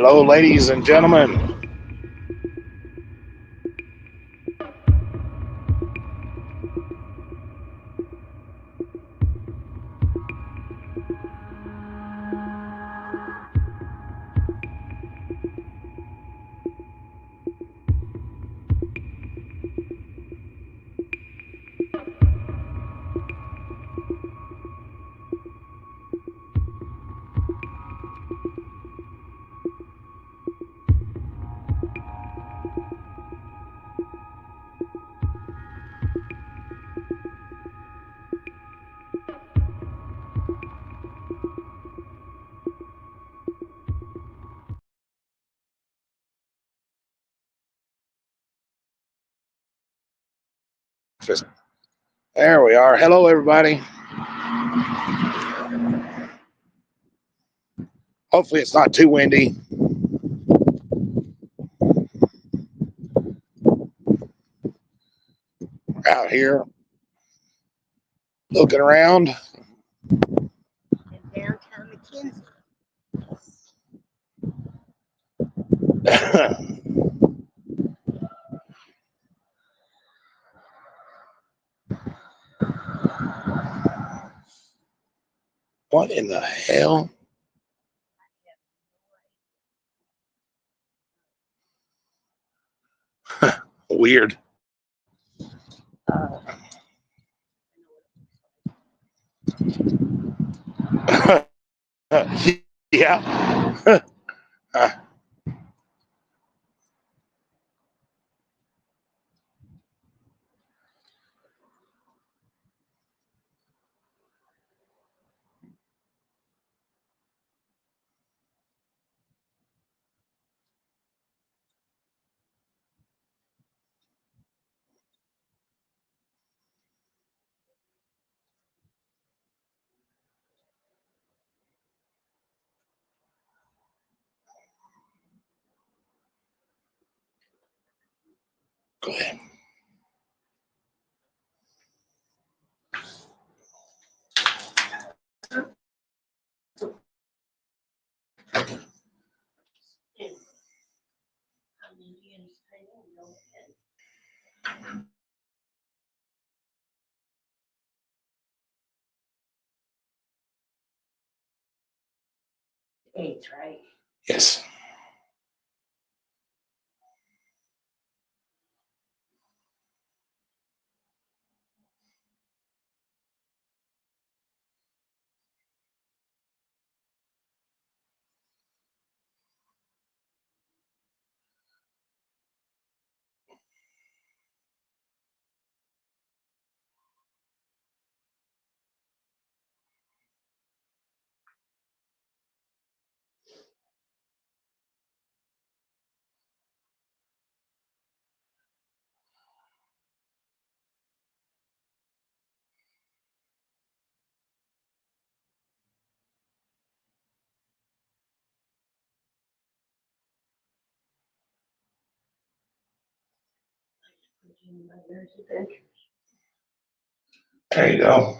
Hello, ladies and gentlemen. There we are. Hello, everybody. Hopefully, it's not too windy. We're out here looking around. In downtown McKenzie. What in the hell? Weird. Yeah. Go ahead. Eight, right? Yes. There you go.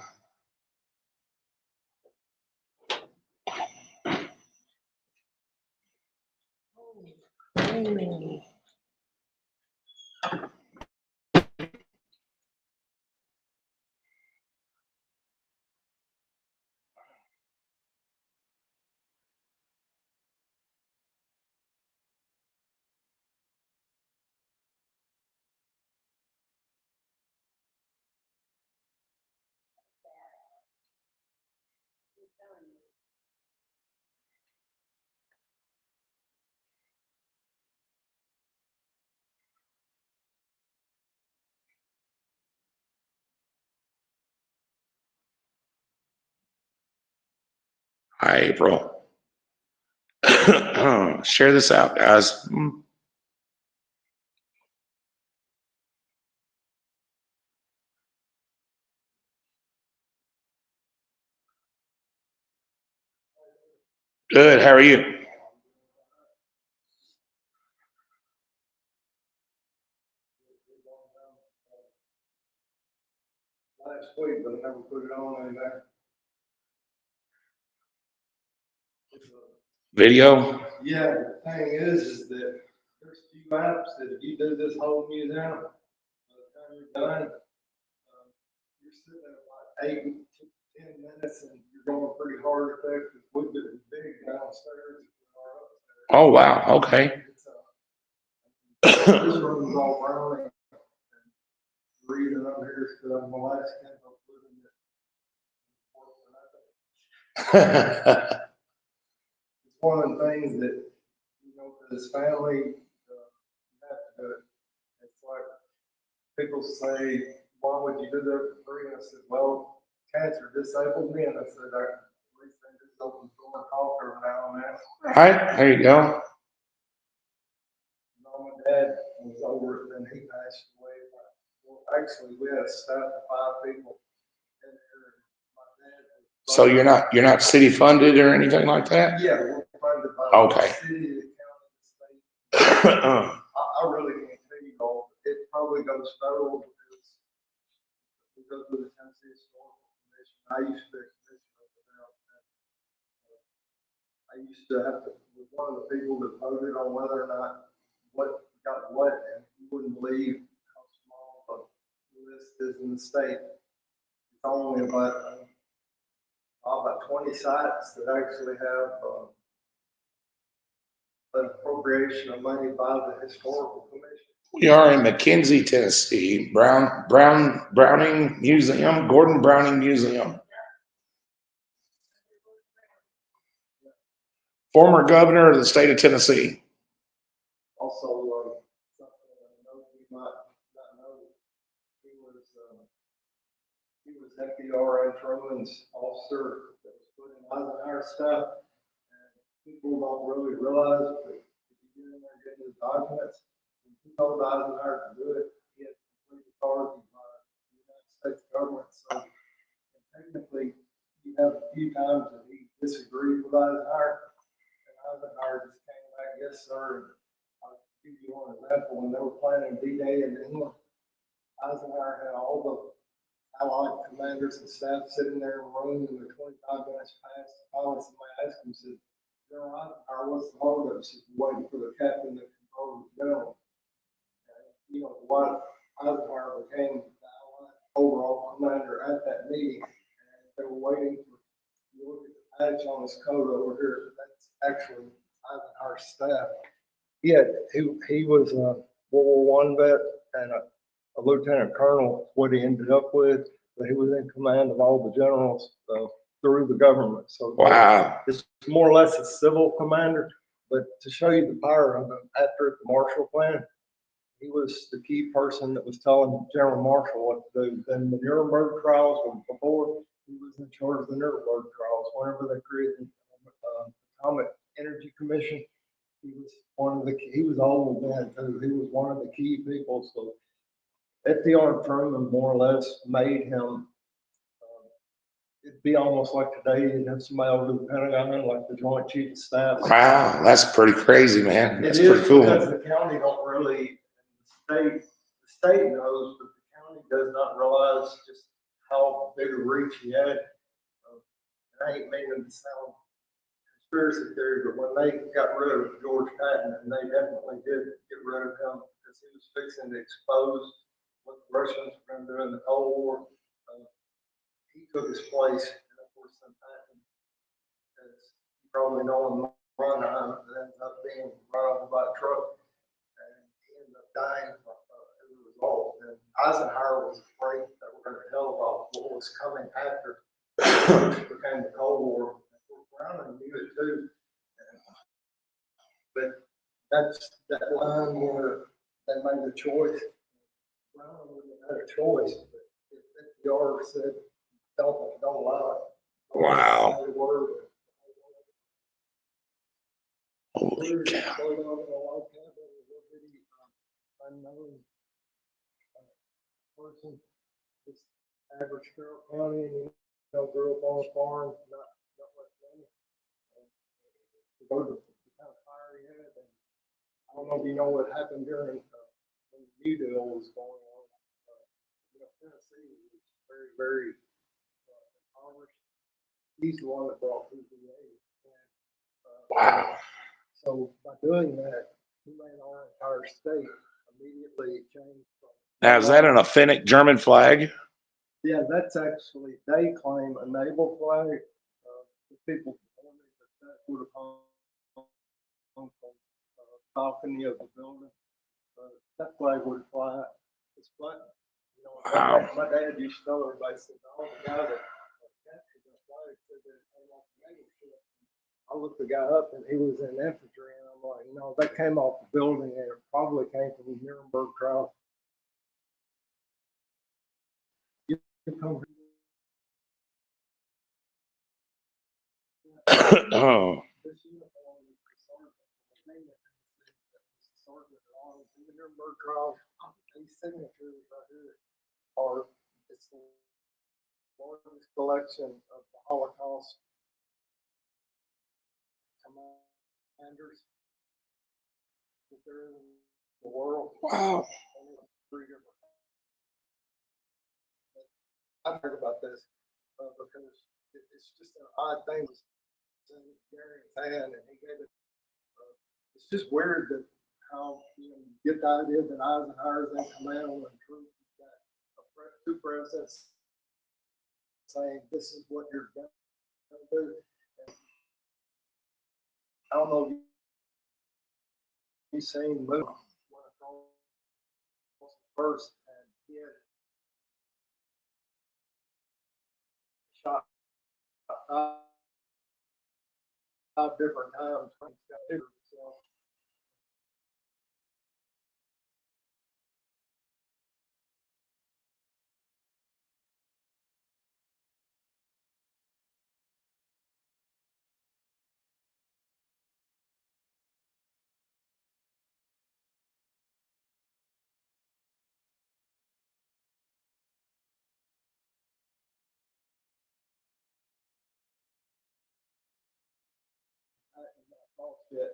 Hi, April. Share this out, guys. Good. How are you? Last week, but I never put it on there. Video? Yeah, the thing is that there's a few maps that if you do this whole museum, by the time you're done, you're sitting at like 8 to 10 minutes and you're going pretty hard at that because we've been big downstairs. and our upstairs. Oh, wow. Okay. This room's all brown and reading up here because I'm Alaskan. I'm living it. It's one of the things that, for this family, you have to do it. It's like people say, why would you do that for free? And I said, well, cancer disabled me. And I said, at least I just open the door and talk every now and then. Right. There you go. Mom and dad was over it, and he passed away. Well, actually, we had a staff of 5 people in there. And my dad was So you're not city funded or anything like that? Yeah, we're funded by Okay. the city, the county, the state. I really can't tell you all. It probably goes federal because we go through the Tennessee Historical Commission. I used to be a commissioner over there. I used to have to, was one of the people that voted on whether or not what got what, and you wouldn't believe how small the list is in the state. It's only about 20 sites that actually have an appropriation of money by the historical commission. We are in McKenzie, Tennessee, Browning Museum, Gordon Browning Museum. Former governor of the state of Tennessee. Also, something I know you might not know, he was FDR and Truman's officer that was put in Eisenhower stuff. And people don't really realize, but if you get in there and get his documents, when he told Eisenhower to do it, he had complete authority by the United States government. So technically, you have a few times that he disagreed with Eisenhower, and Eisenhower just came back, yes, sir. I'll give you one example. When they were planning D-Day in England, Eisenhower had all the Allied commanders and staff sitting there in a room, and the 25 minutes passed. Finally, somebody asked him, said, General Eisenhower, what's the holdup? He said, waiting for the captain to control the general. And, what Eisenhower became the Allied overall commander at that meeting, and they were waiting for, you look at the patch on his coat over here, that's actually Eisenhower's staff. He was a World War I vet and a lieutenant colonel, what he ended up with, but he was in command of all the generals through the government. So Wow. it's more or less a civil commander, but to show you the power of him, after the Marshall Plan, he was the key person that was telling General Marshall what to do. Then the Nuremberg trials were before, he was in charge of the Nuremberg trials. Whenever they created the Atomic Energy Commission, he was old then too. He was one of the key people. So FDR and Truman more or less made him. It'd be almost like today you'd have somebody over the Pentagon, like the Joint Chief of Staff. Wow, that's pretty crazy, man. That's It is pretty cool. because the county don't really, the state knows, but the county does not realize just how big a reach he had. I ain't meaning to sound conspiracy theory, but when they got rid of George Patton, and they definitely did get rid of him because he was fixing to expose what the Russians were going to do in the Cold War. He took his place, and of course, Patton, as you probably know, in Runheim, it ended up being run over by a truck, and he ended up dying as a result. And Eisenhower was afraid that we're going to tell about what was coming after, which became the Cold War. Browning knew it too. But that's that line where they made the choice. Browning wouldn't have had a choice, but if FDR said, don't allow it. Wow. Say the word. Holy cow. Unknown person, just average Carroll County, and grew up on a farm, not much money. To go to the kind of fire he had, and I don't know if you know what happened during when the New Deal was going on. Tennessee was very, very impoverished. He's the one that brought PPA. Wow. So by doing that, he made our entire state immediately change from. Now, is that an authentic German flag? Yeah, that's actually, they claim a naval flag. The people telling me that would have come from balcony of the building. That flag would fly. It's fun. You know, Wow. my dad used to tell everybody, said, oh, the guy that captured that flag said that it came off the naval ship. I looked the guy up and he was in infantry, and I'm like, no, that came off the building and it probably came from the Nuremberg trial. You come Oh, this uniform is the sergeant, the sergeant in the Nuremberg trial. These signatures right here are, it's the largest collection of the Holocaust commanders that there is in the world. wow. Three different. I've heard about this because it's just an odd thing. It's in Gary's hand, and he gave it. It's just weird that how you get the idea that Eisenhower's in command when truth you've got two presidents saying this is what you're going to do. And I don't know if you've seen the movie first, and he had shot 5 different times. So I lost it.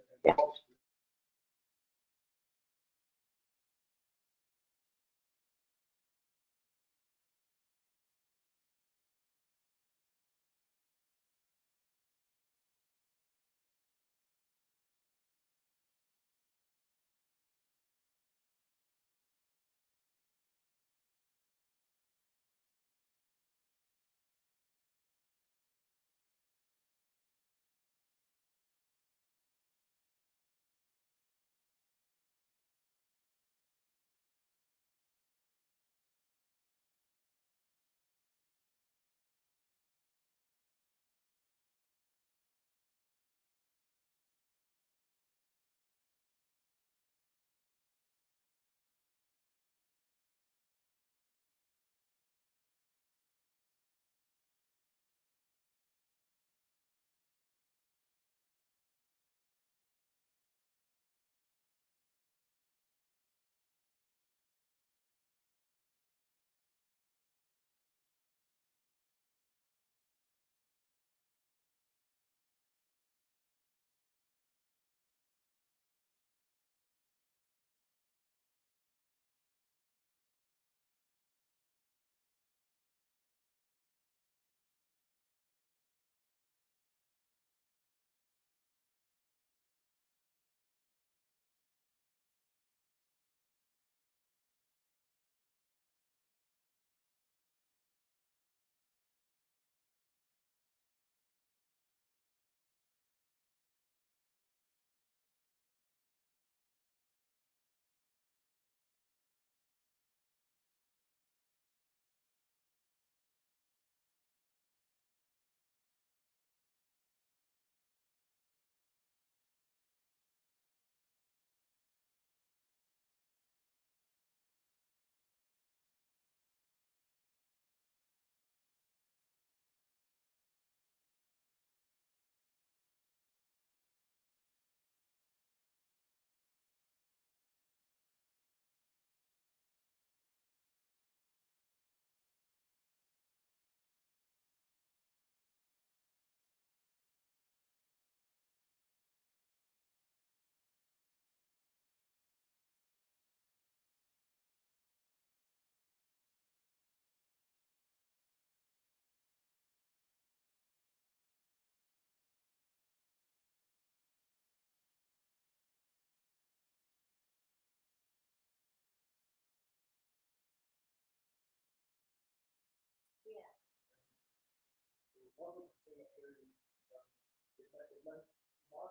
Modern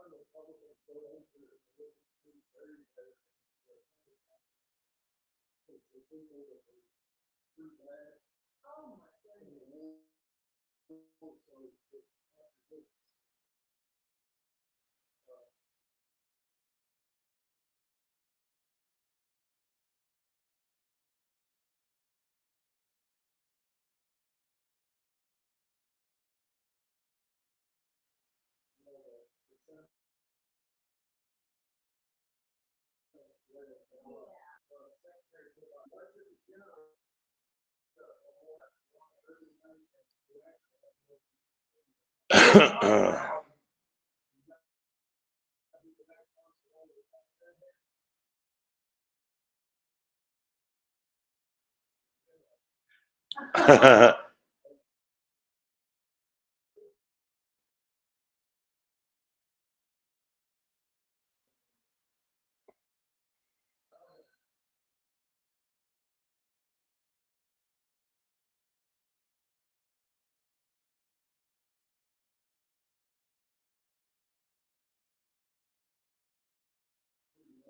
Republicans go into the very people that were free land. Oh my goodness.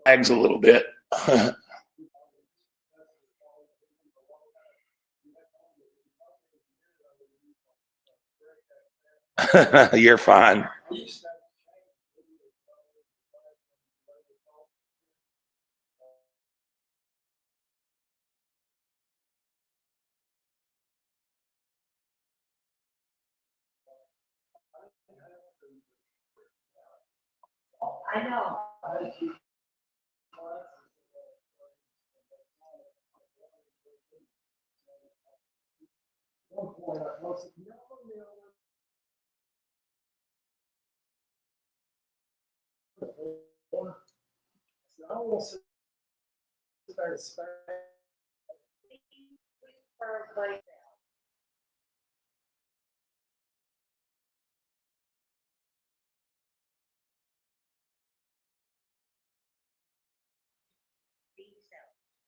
Lags a little bit. You're fine. I know. I will sit there and spend.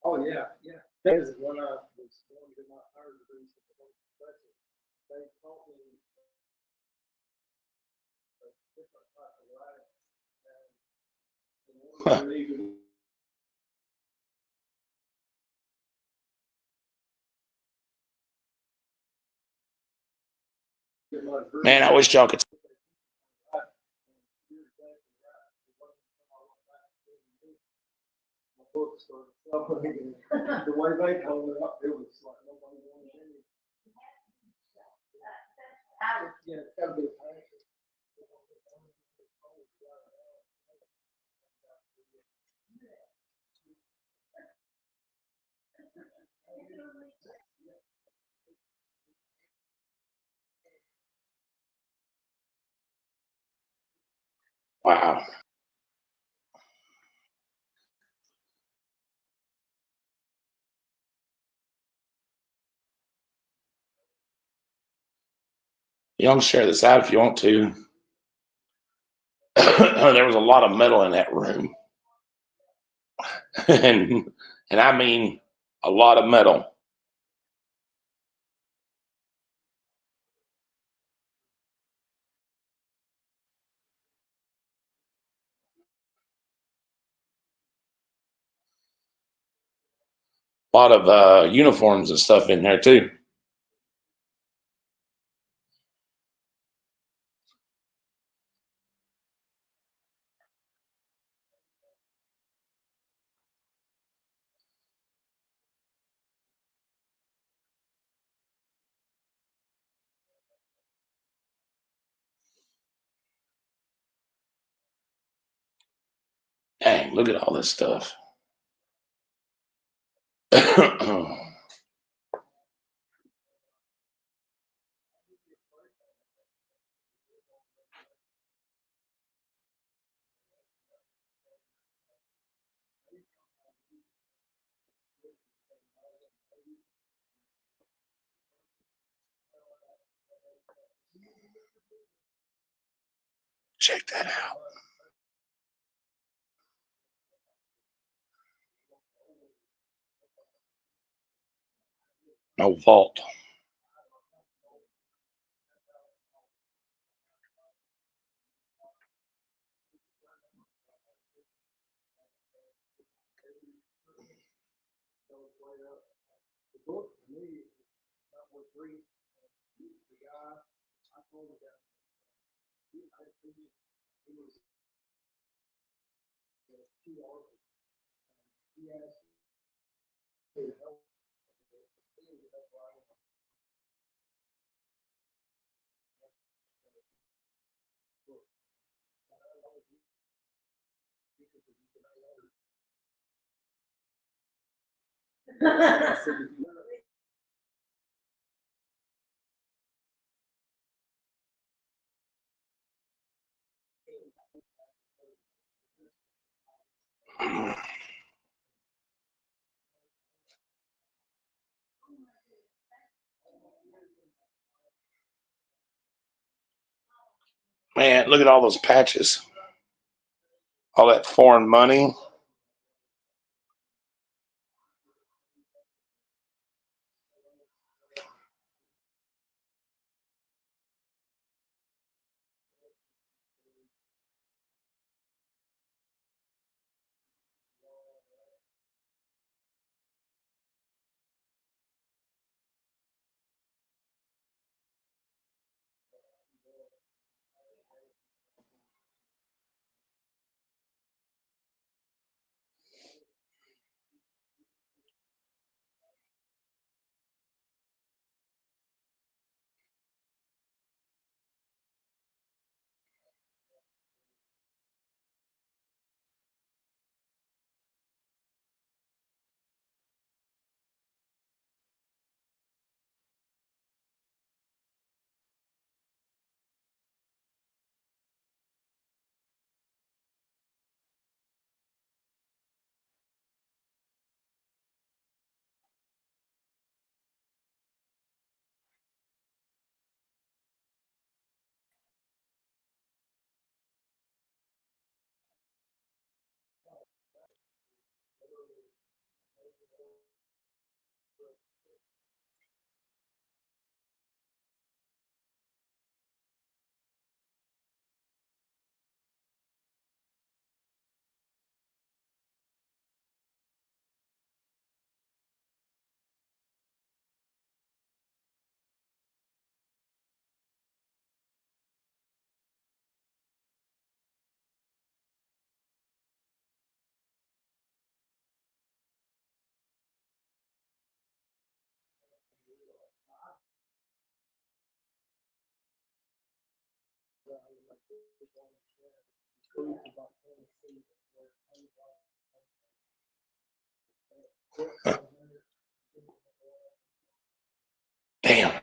Oh, yeah, yeah. Because when I was going to get my higher degree, they taught me a different type of writing. And in order for me to get my degree, Man, I wish y'all could. my books started suffering. The way they told it up, it was like nobody wanted any. Yeah, it's gotta be a passion. Wow. Y'all can share this out if you want to. There was a lot of metal in that room. and I mean a lot of metal. A lot of uniforms and stuff in there too. Dang, look at all this stuff. Check that out. No vault. way up. The book to me is not worth reading. The guy, I told him that he was two articles. He asked me to help. Man, look at all those patches. All that foreign money. Damn.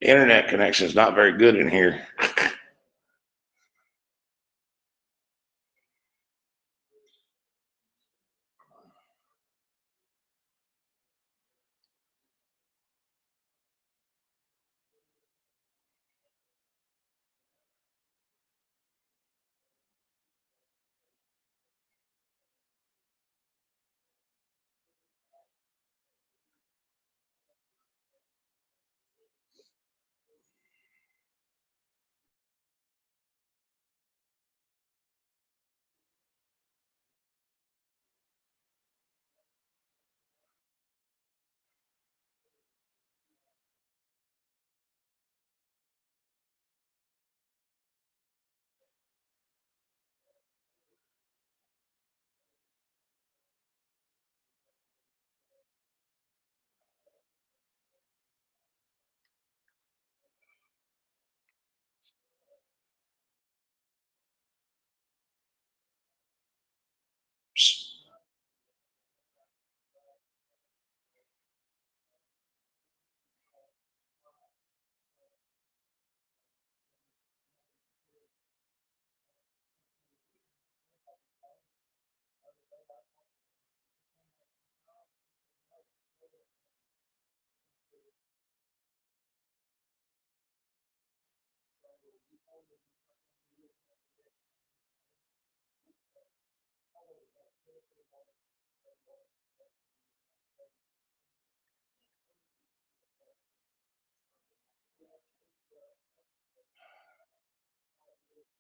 Internet connection is not very good in here.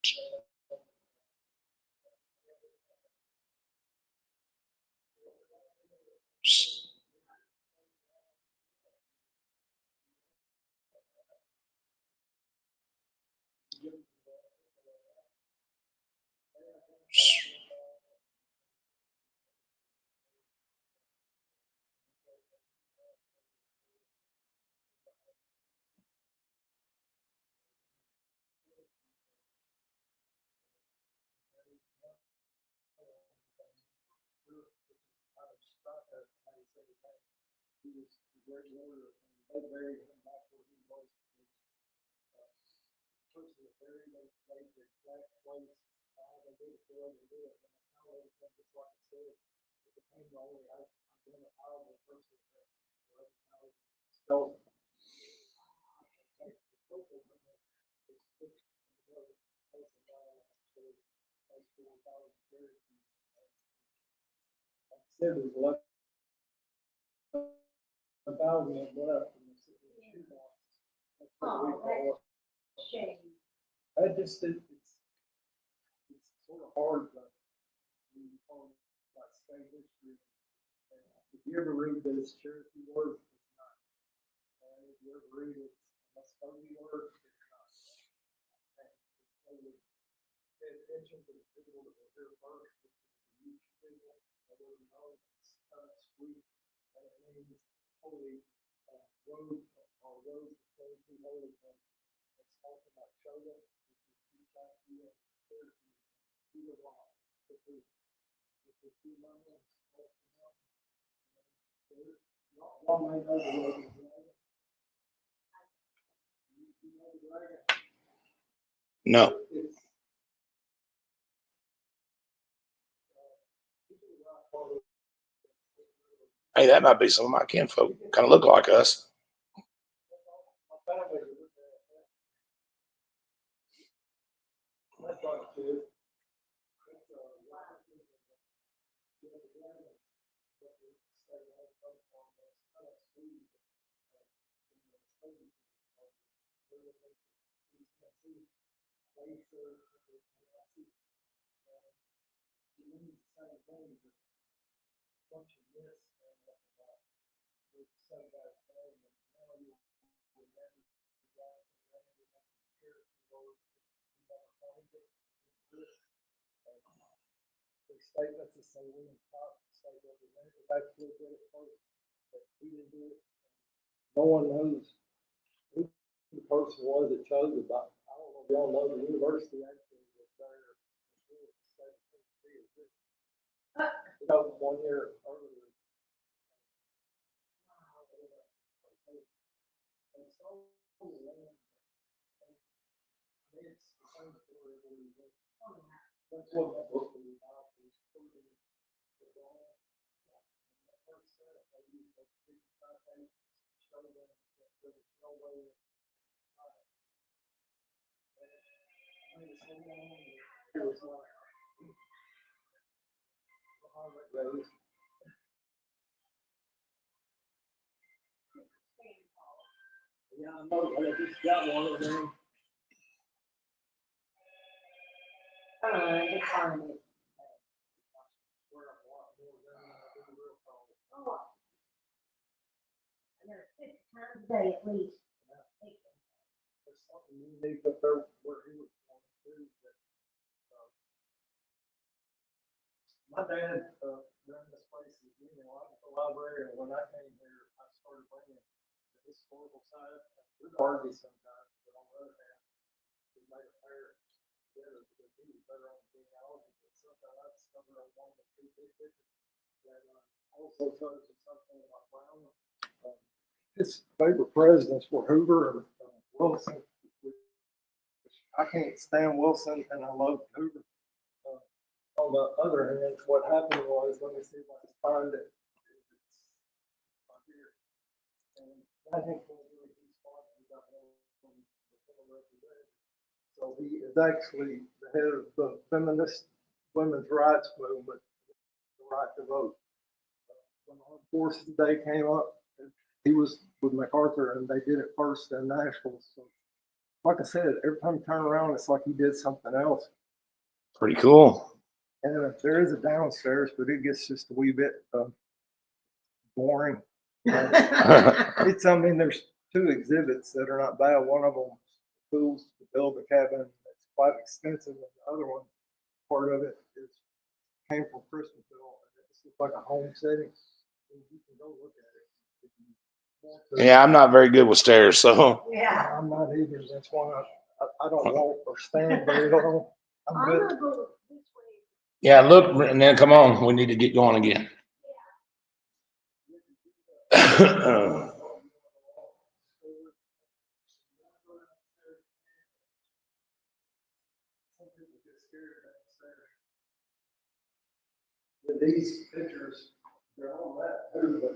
He was a great warrior, and they buried him back where he was. Person that buried them, laid the exact place, they did it the way they did it, and how everything, just like I said, it became the only identifiable person that so. Said it was 11,000 and left from the shoebox. That's what we call it. Shame. I just think it's sort of hard, but when you talk about state history, and if you ever read those Cherokee words, it's not. And if you ever read it, Muscogee words, it's not. And they would pay attention to the people that were here first, which is the Ute people, that were known as sweet, and it means holy road or road between two holy things. It's talking about Choga, which is Utah, Cherokee, Law, which is two mountains, y'all may know the road is dragon. You know the dragon? No. It's Hey, that might be some of my kinfolk. Kind of look like us. my family was with that. That's what it is. It's statements that say William Cox say that the man was actually did it first, but he didn't do it. No one knows who the person was that chose it. But I don't know if y'all know the university actually was there. It opened 1 year earlier. And so the land, it's the same story every day. That's what my book was about. Was proving the wrong. And the first set, they used those 55 pages to show them that there was no way. I mean, it's so long. It was like, how that goes. Yeah, I know. I just got one of them. It's on it. Oh. I know, 6 times a day at least. There's something unique up there where he was going to do that. My dad ran this place as being a library, and when I came here, I started bringing the historical side. We'd argue sometimes, but on the other hand, we made a pair together because he was better on genealogy, but sometimes I discovered on one of the two big pictures that also shows us something about Brown. His favorite presidents were Hoover and Wilson. I can't stand Wilson, and I love Hoover. On the other hand, what happened was, let me see if I can find it. It's right here. And I think so he is actually the head of the feminist women's rights movement, the right to vote. When Armed Forces Day came up, he was with MacArthur, and they did it first in Nashville. So like I said, every time you turn around, it's like he did something else. Pretty cool. And there is a downstairs, but it gets just a wee bit boring. It's, I mean, there's two exhibits that are not bad. One of them, tools to build a cabin, it's quite expensive. And the other one, part of it is came from Christmasville. It's just like a home setting. You can go look at it if you want to. Yeah, I'm not very good with stairs, so Yeah. I'm not either. That's why I don't walk or stand very long. I'm I'm good. gonna go this way. yeah, look, and then come on, we need to get going again. Some people get scared downstairs. With these pictures, they're on that too, but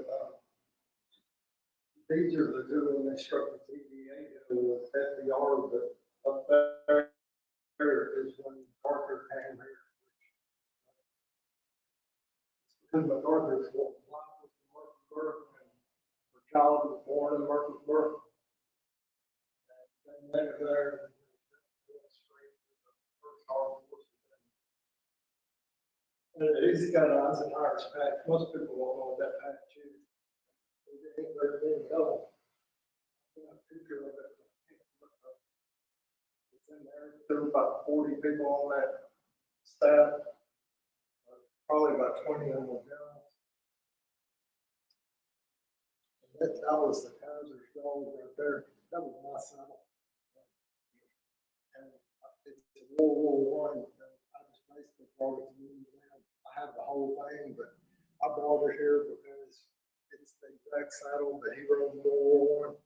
these are the two when they struck the TVA with FDR, but up there is when Arthur came here. Because MacArthur's wife was from Murfreesboro, and her child was born in Murfreesboro. And they met there, and they went straight to the first armed forces. And he's got an Eisenhower's patch. Most people don't know what that patch is. They ain't very many of them. A picture of it. It's in there. There were about 40 people on that staff. Probably about 20 of them were generals. That was the Kaiser Stone right there. That was my saddle. And it's World War I. I just basically brought it to the museum. I have the whole thing, but I brought it here because it's the exact saddle that he rode in World War I.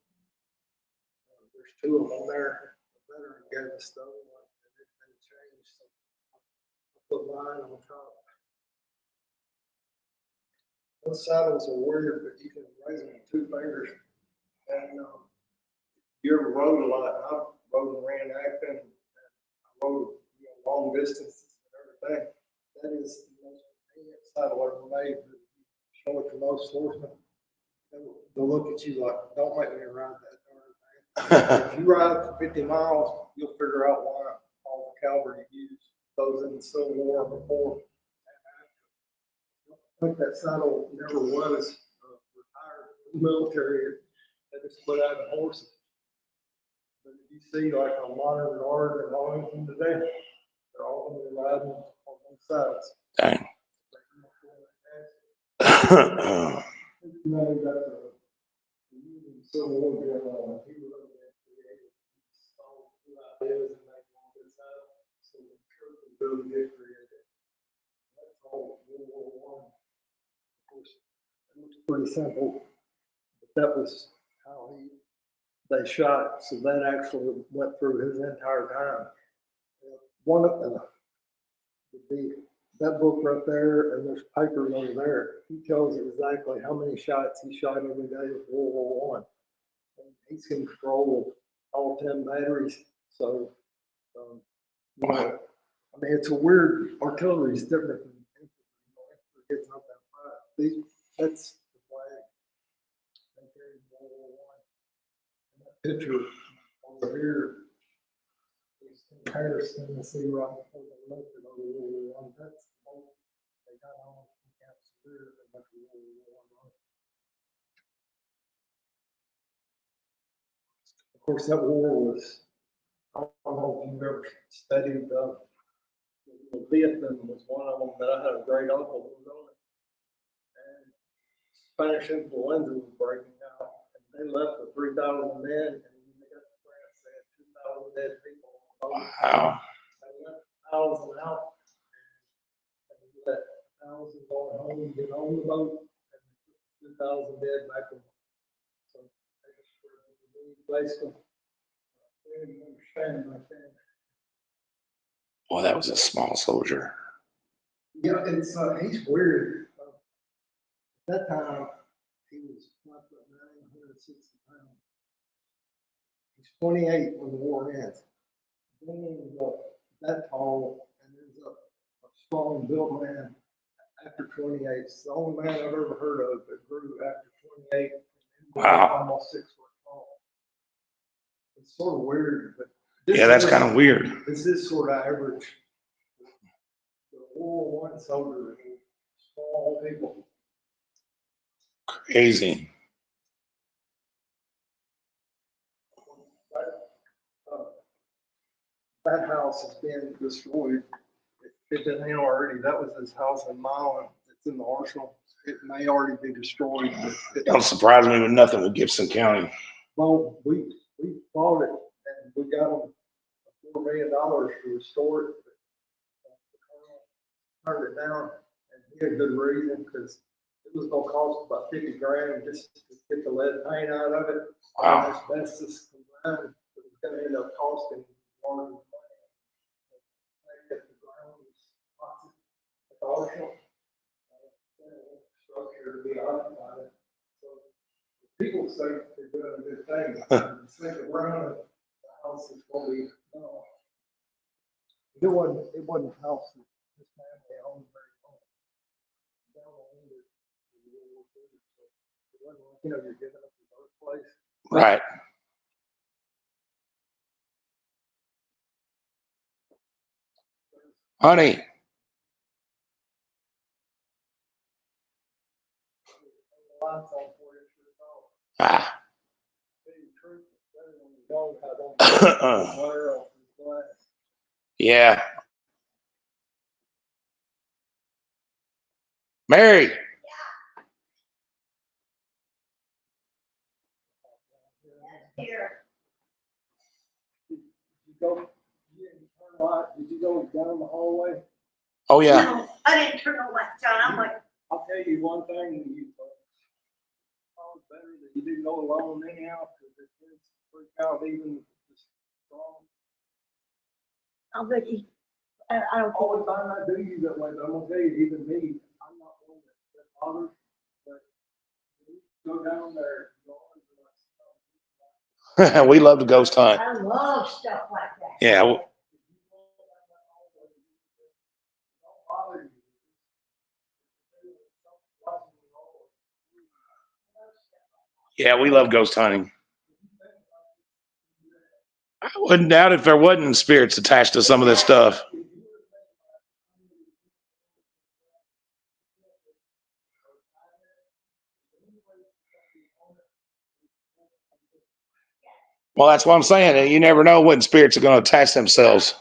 There's two of them there. The veteran gave us the other one, and it's been changed. So I put mine on top. Those saddles are weird, but you can raise them with 2 fingers. And you ever rode a lot? I rode and ran acting. I rode long distances and everything. That is the most convenient saddle ever made. Show it to most horsemen. They'll look at you like, don't make me ride that darn thing. If you ride for 50 miles, you'll figure out why all the cavalry used those in the Civil War before. I think that saddle never was retired from the military. They just put out the horses. But if you see like a modern guard and Arlington today, they're all going to be riding on those saddles. Dang. You know, you got the Union Civil War going on. He wrote that created stole 2 ideas and made one good saddle. So the truth is really did create it. That's all World War I. Of course, it looks pretty simple, but that was how they shot. So that actually went through his entire time. One of that book right there, and there's papers over there. He tells exactly how many shots he shot every day of World War I. And he's in control of all 10 batteries. So, you know, I mean, it's a weird, artillery is different than infantry. Infantry gets up that fight. That's the flag. They carried World War I. And that picture over here is in Paris, Tennessee, right before they left it over World War I. That's the boat they got on from Camp Severe and went to World War I. Of course, that war was, I don't know if you've ever studied Vietnam was one of them, but I had a great uncle who was on it. And Spanish influenza was breaking out, and they left with 3,000 men, and when they got to France, they had 2,000 dead people. Wow. They left 1,000 out, and they let 1,000 go home, get on the boat, and 2,000 dead back in. So they just spread the disease, basically. They didn't understand back then. Boy, that was a small soldier. Yeah, it's he's weird. At that time, he was 5'9", 160 pounds. He's 28 when the war ends. Then he was up that tall and ends up a strong built man after 28. It's the only man I've ever heard of that grew after 28. Wow. Almost 6 foot tall. It's sort of weird, but. this Yeah, that's is- kind of weird. This is sort of average. The rural ones over small people. Crazy. Uh, That house has been destroyed. If it ain't already, that was his house in Milan. It's in the arsenal. It may already be destroyed, but Don't surprise me with nothing with Gibson County. well, we bought it and we got them $4 million to restore it. But the colonel turned it down and he had good reason because it was gonna cost about 50 grand just to get the lead paint out of it. Wow. Asbestos combined, it was gonna end up costing more than the money. The ground was toxic, the arsenal, structure to be occupied. So people say they're doing a good thing. The second round, the house is gonna be, no. It wasn't a house that this family owned very long. Down the end of the World War II, so it wasn't like, you're giving up your birthplace. Right. Honey. Lights on for you, sure don't. Ah. Tell you the truth, it's better when you don't have glare off the glass. Yeah. Mary. Here. Did you go, you didn't turn light, did you go down the hallway? Oh, yeah. No, I didn't turn no lights on. I'm like, I'll tell you one thing, you, it's better that you didn't go alone anyhow, because the kids freak out even just strong. I'll bet you, I don't Always think, find that do you that way, but I'm gonna tell you, even me, I'm not one that bothers, but when you go down there, you always like, We love to ghost hunt. I love stuff like that. Yeah. if you go down that hallway, it don't bother you. Yeah, we love ghost hunting. I wouldn't doubt if there wasn't spirits attached to some of this stuff. Well, that's what I'm saying. You never know when spirits are going to attach themselves.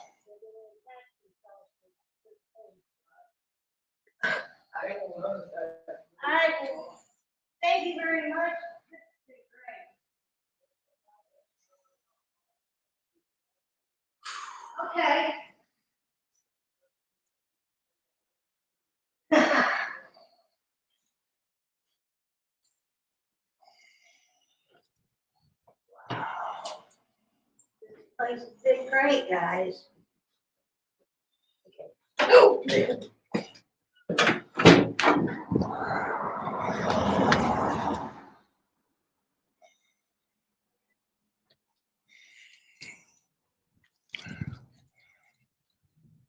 Thank you very much. This has been great. Okay. This place has been great, guys. Okay.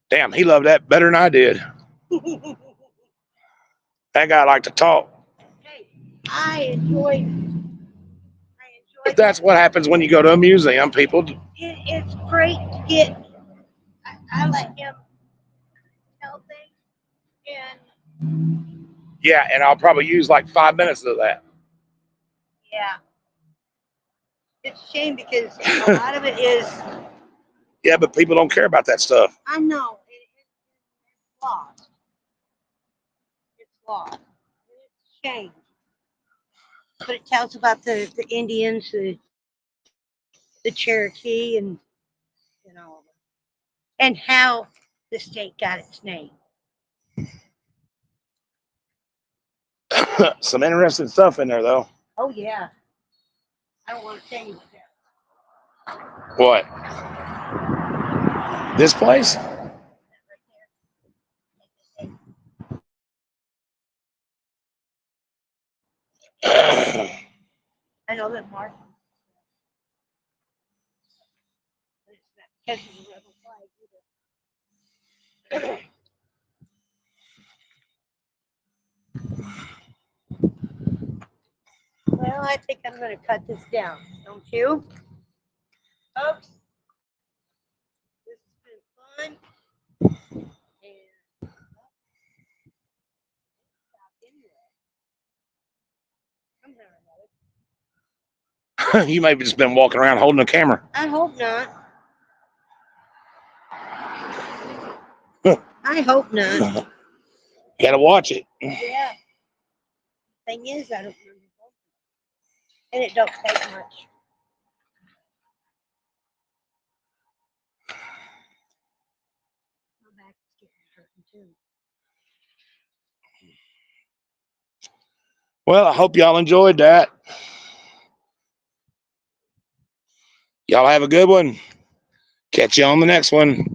Damn, he loved that better than I did. That guy liked to talk. Hey, I enjoyed. But that's what happens when you go to a museum, people. It's great to get. I let him tell things, and Yeah, and I'll probably use like 5 minutes of that. yeah, it's a shame because a lot of it is. Yeah, but people don't care about that stuff. I know it's lost. It's lost. It's a shame. But it tells about the Indians, the Cherokee, and you know, and how the state got its name. Some interesting stuff in there, though. Oh yeah. I don't want to tell you that. What? This place? I know that Mark. But it's not because of the rebel flag either. Well, I think I'm going to cut this down. Don't you? Folks, this has been fun. And stop anyway. Somehow or another. You may have just been walking around holding a camera. I hope not. I hope not. Gotta watch it. Yeah. Thing is, I don't remember. And it don't take much. My back is getting hurting too. Well, I hope y'all enjoyed that. Y'all have a good one. Catch you on the next one.